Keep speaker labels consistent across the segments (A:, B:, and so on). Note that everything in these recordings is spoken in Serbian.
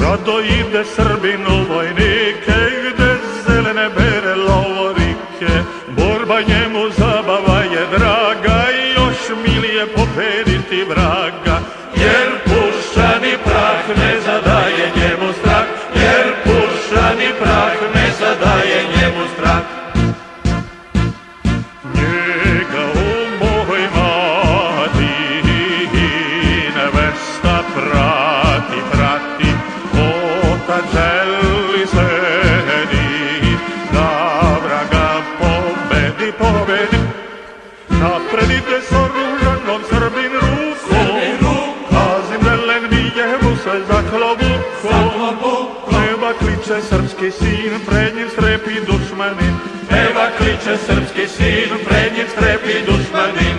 A: Rado ide Srbin u vojnike, gde zelene bere lovorike. Borba njemu zabava je draga, još milije pobediti vraga. Jer puščani prah ne zadaje njemu strah, jer puščani prah ne zadaje njemu strah. Njega u mojoj mati nevesta prati, prati, otac želi sledi, da vraga pobedi, pobedi. Napred ide s oružanom Srbin rukom, a zimzelen bije mu se za klobukom. Eva kliče srpski sin, pred njim strepi dušmanin. Eva kliče srpski sin, pred njim strepi dušmanin.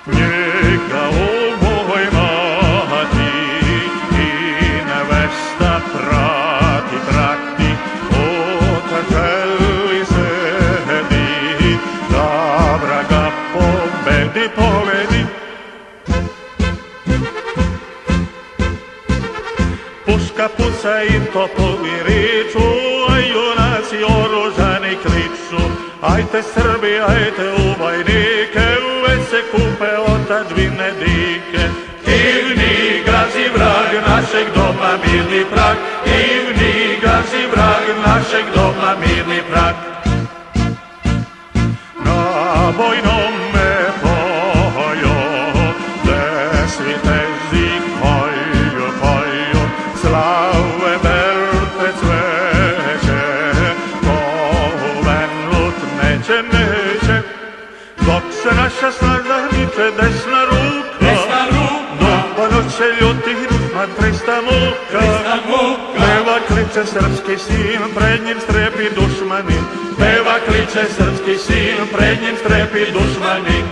A: Njega u mojoj mati i nevesta prati, prati, otac želi sledi, da vraga pobedi, pobedi. Puška puca i topovi riču, a junaci oružani kliču. Ajte Srbi, ajte u vojnike, uveć se kupe otadžbine dike. Divni gazi vrag našeg doma mirni prag, divni gazi vrag našeg doma mirni prag. Na vojnom me pojo, gde svi teži koju, koju, slave berte cveće, ko u venlut neće, neće. Dok se naša snaga niče desna ruka, do noće ljuti dušman trista muka. Peva kliče srpski sin, pred njim strepi dušmanin. Peva kliče srpski sin, pred njim strepi dušmanin.